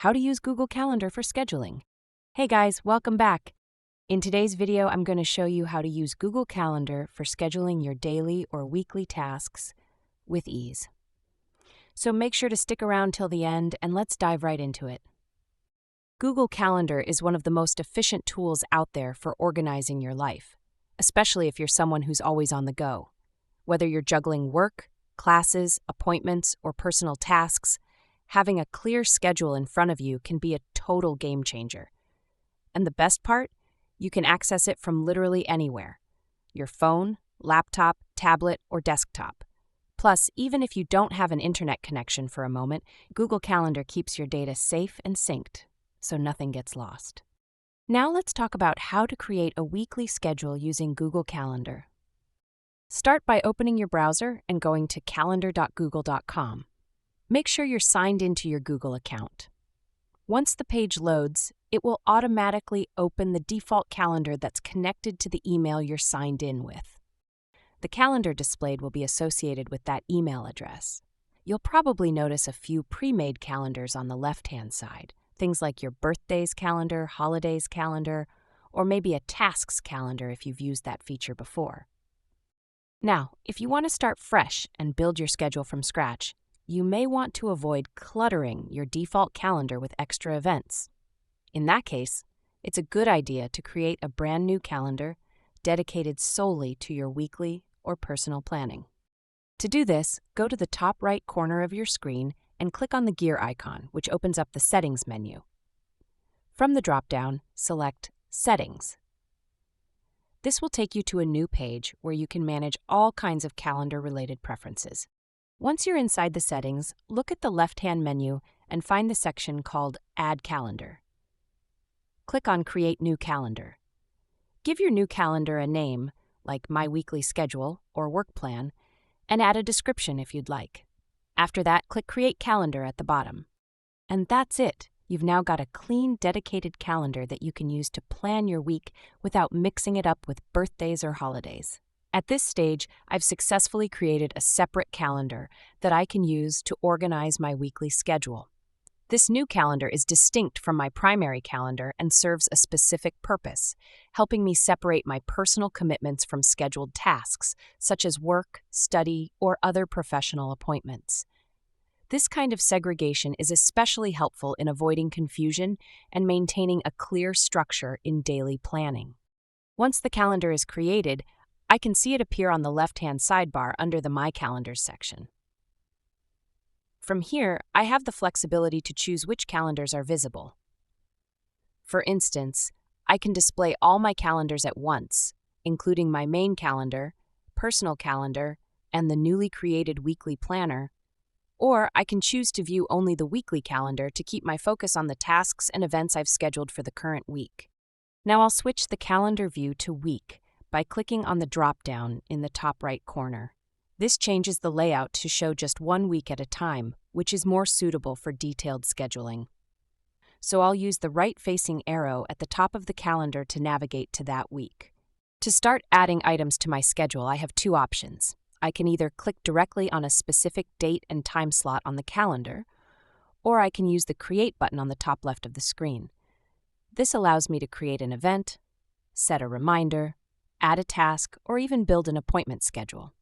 How to use Google Calendar for scheduling. Hey guys, welcome back. In today's video, I'm going to show you how to use Google Calendar for scheduling your daily or weekly tasks with ease. So make sure to stick around till the end and let's dive right into it. Google Calendar is one of the most efficient tools out there for organizing your life, especially if you're someone who's always on the go. Whether you're juggling work, classes, appointments, or personal tasks, having a clear schedule in front of you can be a total game changer. And the best part? You can access it from literally anywhere: your phone, laptop, tablet, or desktop. Plus, even if you don't have an internet connection for a moment, Google Calendar keeps your data safe and synced, so nothing gets lost. Now let's talk about how to create a weekly schedule using Google Calendar. Start by opening your browser and going to calendar.google.com. Make sure you're signed into your Google account. Once the page loads, it will automatically open the default calendar that's connected to the email you're signed in with. The calendar displayed will be associated with that email address. You'll probably notice a few pre-made calendars on the left-hand side, things like your birthdays calendar, holidays calendar, or maybe a tasks calendar if you've used that feature before. Now, if you want to start fresh and build your schedule from scratch, you may want to avoid cluttering your default calendar with extra events. In that case, it's a good idea to create a brand new calendar dedicated solely to your weekly or personal planning. To do this, go to the top right corner of your screen and click on the gear icon, which opens up the Settings menu. From the drop-down, select Settings. This will take you to a new page where you can manage all kinds of calendar-related preferences. Once you're inside the settings, look at the left-hand menu and find the section called Add Calendar. Click on Create New Calendar. Give your new calendar a name, like My Weekly Schedule or Work Plan, and add a description if you'd like. After that, click Create Calendar at the bottom. And that's it. You've now got a clean, dedicated calendar that you can use to plan your week without mixing it up with birthdays or holidays. At this stage, I've successfully created a separate calendar that I can use to organize my weekly schedule. This new calendar is distinct from my primary calendar and serves a specific purpose, helping me separate my personal commitments from scheduled tasks, such as work, study, or other professional appointments. This kind of segregation is especially helpful in avoiding confusion and maintaining a clear structure in daily planning. Once the calendar is created, I can see it appear on the left-hand sidebar under the My Calendars section. From here, I have the flexibility to choose which calendars are visible. For instance, I can display all my calendars at once, including my main calendar, personal calendar, and the newly created weekly planner, or I can choose to view only the weekly calendar to keep my focus on the tasks and events I've scheduled for the current week. Now I'll switch the calendar view to Week by clicking on the drop-down in the top right corner. This changes the layout to show just one week at a time, which is more suitable for detailed scheduling. So I'll use the right-facing arrow at the top of the calendar to navigate to that week. To start adding items to my schedule, I have two options. I can either click directly on a specific date and time slot on the calendar, or I can use the Create button on the top left of the screen. This allows me to create an event, set a reminder, add a task, or even build an appointment schedule.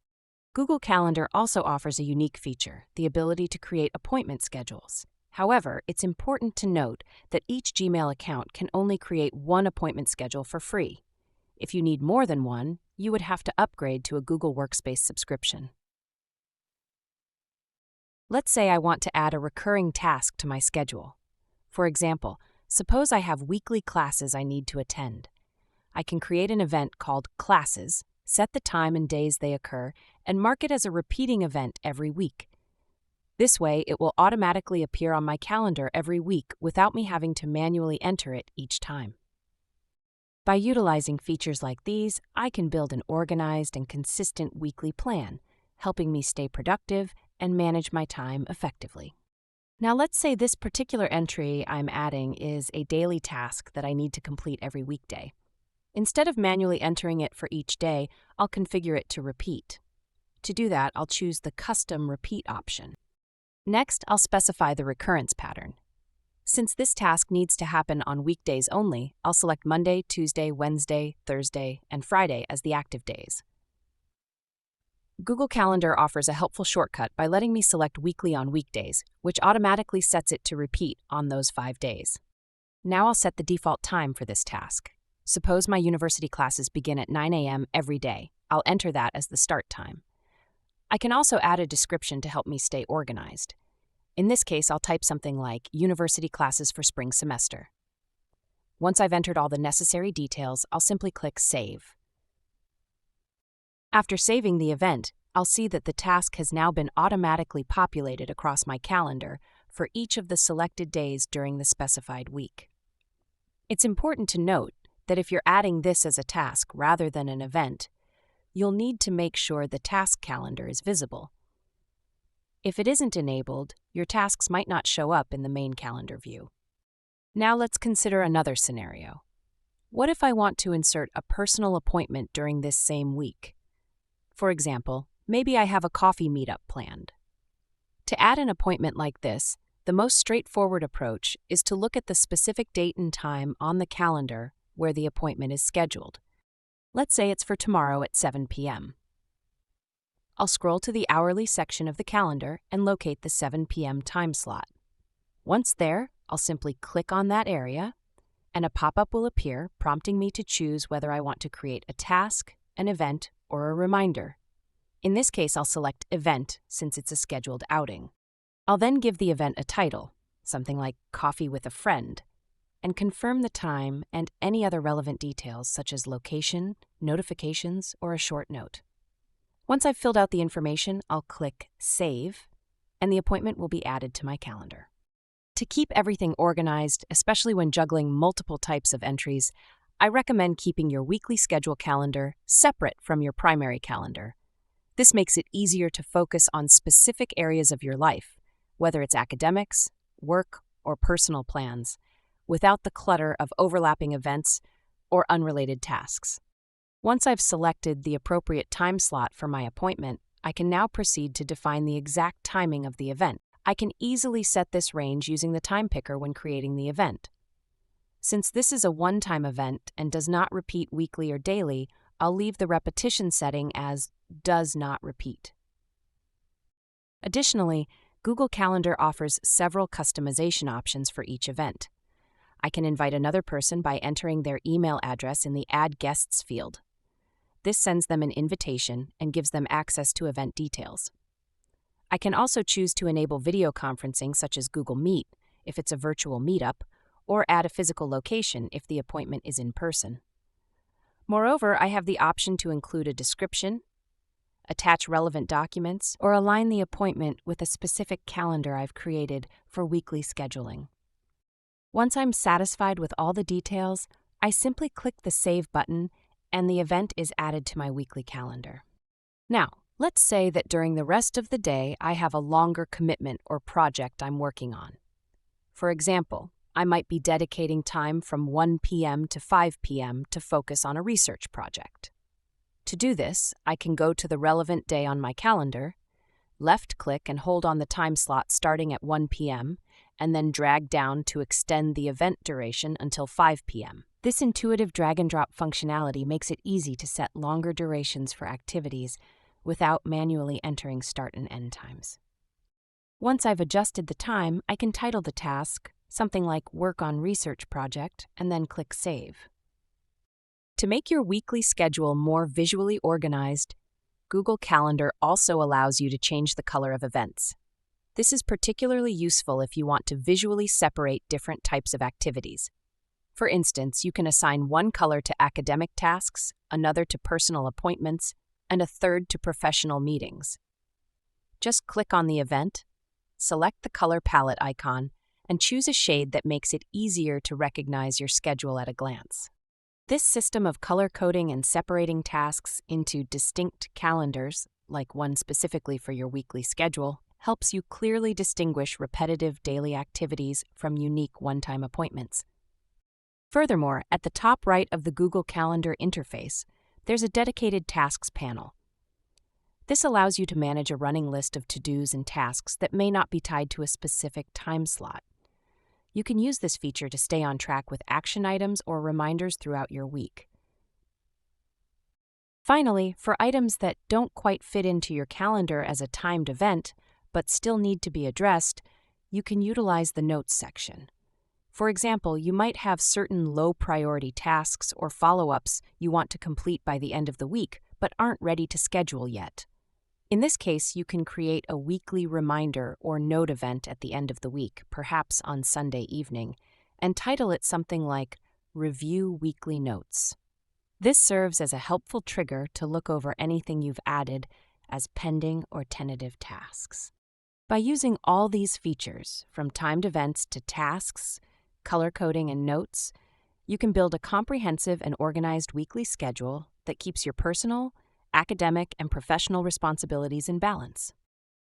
Google Calendar also offers a unique feature, the ability to create appointment schedules. However, it's important to note that each Gmail account can only create one appointment schedule for free. If you need more than one, you would have to upgrade to a Google Workspace subscription. Let's say I want to add a recurring task to my schedule. For example, suppose I have weekly classes I need to attend. I can create an event called Classes, set the time and days they occur, and mark it as a repeating event every week. This way, it will automatically appear on my calendar every week without me having to manually enter it each time. By utilizing features like these, I can build an organized and consistent weekly plan, helping me stay productive and manage my time effectively. Now let's say this particular entry I'm adding is a daily task that I need to complete every weekday. Instead of manually entering it for each day, I'll configure it to repeat. To do that, I'll choose the Custom Repeat option. Next, I'll specify the recurrence pattern. Since this task needs to happen on weekdays only, I'll select Monday, Tuesday, Wednesday, Thursday, and Friday as the active days. Google Calendar offers a helpful shortcut by letting me select weekly on weekdays, which automatically sets it to repeat on those 5 days. Now I'll set the default time for this task. Suppose my university classes begin at 9 a.m. every day. I'll enter that as the start time. I can also add a description to help me stay organized. In this case, I'll type something like University Classes for Spring Semester. Once I've entered all the necessary details, I'll simply click Save. After saving the event, I'll see that the task has now been automatically populated across my calendar for each of the selected days during the specified week. It's important to note that if you're adding this as a task rather than an event, you'll need to make sure the task calendar is visible. If it isn't enabled, your tasks might not show up in the main calendar view. Now let's consider another scenario. What if I want to insert a personal appointment during this same week? For example, maybe I have a coffee meetup planned. To add an appointment like this, the most straightforward approach is to look at the specific date and time on the calendar where the appointment is scheduled. Let's say it's for tomorrow at 7 p.m. I'll scroll to the hourly section of the calendar and locate the 7 p.m. time slot. Once there, I'll simply click on that area, and a pop-up will appear prompting me to choose whether I want to create a task, an event, or a reminder. In this case, I'll select Event since it's a scheduled outing. I'll then give the event a title, something like Coffee with a Friend, and confirm the time and any other relevant details such as location, notifications, or a short note. Once I've filled out the information, I'll click Save, and the appointment will be added to my calendar. To keep everything organized, especially when juggling multiple types of entries, I recommend keeping your weekly schedule calendar separate from your primary calendar. This makes it easier to focus on specific areas of your life, whether it's academics, work, or personal plans, without the clutter of overlapping events or unrelated tasks. Once I've selected the appropriate time slot for my appointment, I can now proceed to define the exact timing of the event. I can easily set this range using the time picker when creating the event. Since this is a one-time event and does not repeat weekly or daily, I'll leave the repetition setting as Does Not Repeat. Additionally, Google Calendar offers several customization options for each event. I can invite another person by entering their email address in the Add Guests field. This sends them an invitation and gives them access to event details. I can also choose to enable video conferencing such as Google Meet if it's a virtual meetup, or add a physical location if the appointment is in person. Moreover, I have the option to include a description, attach relevant documents, or align the appointment with a specific calendar I've created for weekly scheduling. Once I'm satisfied with all the details, I simply click the Save button and the event is added to my weekly calendar. Now, let's say that during the rest of the day I have a longer commitment or project I'm working on. For example, I might be dedicating time from 1 p.m. to 5 p.m. to focus on a research project. To do this, I can go to the relevant day on my calendar, left-click and hold on the time slot starting at 1 p.m., and then drag down to extend the event duration until 5 p.m. This intuitive drag-and-drop functionality makes it easy to set longer durations for activities without manually entering start and end times. Once I've adjusted the time, I can title the task something like Work on Research Project and then click Save. To make your weekly schedule more visually organized, Google Calendar also allows you to change the color of events. This is particularly useful if you want to visually separate different types of activities. For instance, you can assign one color to academic tasks, another to personal appointments, and a third to professional meetings. Just click on the event, select the color palette icon, and choose a shade that makes it easier to recognize your schedule at a glance. This system of color coding and separating tasks into distinct calendars, like one specifically for your weekly schedule, helps you clearly distinguish repetitive daily activities from unique one-time appointments. Furthermore, at the top right of the Google Calendar interface, there's a dedicated Tasks panel. This allows you to manage a running list of to-dos and tasks that may not be tied to a specific time slot. You can use this feature to stay on track with action items or reminders throughout your week. Finally, for items that don't quite fit into your calendar as a timed event, but still need to be addressed, you can utilize the Notes section. For example, you might have certain low-priority tasks or follow-ups you want to complete by the end of the week, but aren't ready to schedule yet. In this case, you can create a weekly reminder or note event at the end of the week, perhaps on Sunday evening, and title it something like Review Weekly Notes. This serves as a helpful trigger to look over anything you've added as pending or tentative tasks. By using all these features, from timed events to tasks, color coding, and notes, you can build a comprehensive and organized weekly schedule that keeps your personal, academic, and professional responsibilities in balance.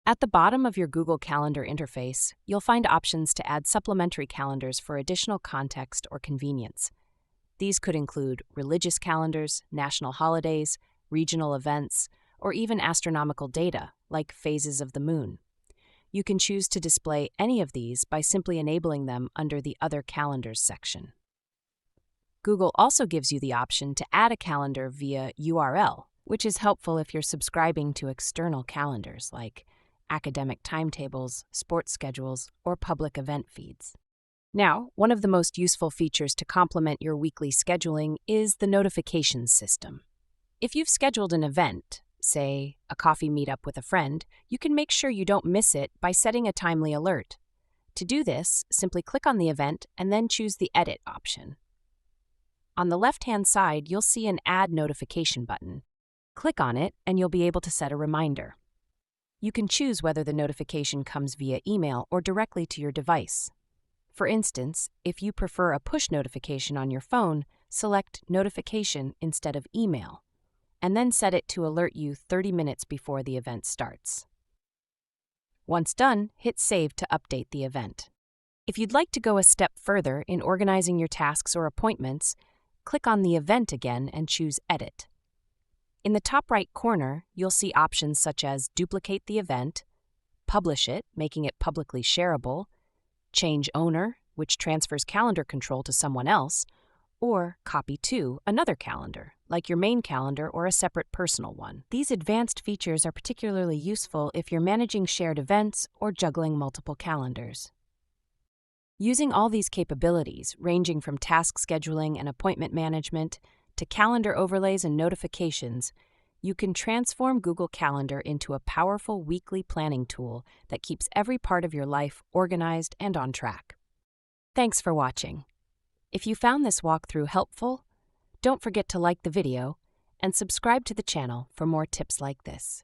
At the bottom of your Google Calendar interface, you'll find options to add supplementary calendars for additional context or convenience. These could include religious calendars, national holidays, regional events, or even astronomical data, like phases of the moon. You can choose to display any of these by simply enabling them under the Other Calendars section. Google also gives you the option to add a calendar via URL, which is helpful if you're subscribing to external calendars like academic timetables, sports schedules, or public event feeds. Now, one of the most useful features to complement your weekly scheduling is the notifications system. If you've scheduled an event, say a coffee meetup with a friend, you can make sure you don't miss it by setting a timely alert. To do this, simply click on the event and then choose the Edit option. On the left-hand side, you'll see an Add Notification button. Click on it and you'll be able to set a reminder. You can choose whether the notification comes via email or directly to your device. For instance, if you prefer a push notification on your phone, select Notification instead of Email, and then set it to alert you 30 minutes before the event starts. Once done, hit Save to update the event. If you'd like to go a step further in organizing your tasks or appointments, click on the event again and choose Edit. In the top right corner, you'll see options such as Duplicate the event, Publish it, making it publicly shareable, Change owner, which transfers calendar control to someone else, or Copy to another calendar, like your main calendar or a separate personal one. These advanced features are particularly useful if you're managing shared events or juggling multiple calendars. Using all these capabilities, ranging from task scheduling and appointment management to calendar overlays and notifications, you can transform Google Calendar into a powerful weekly planning tool that keeps every part of your life organized and on track. Thanks for watching. If you found this walkthrough helpful, don't forget to like the video and subscribe to the channel for more tips like this.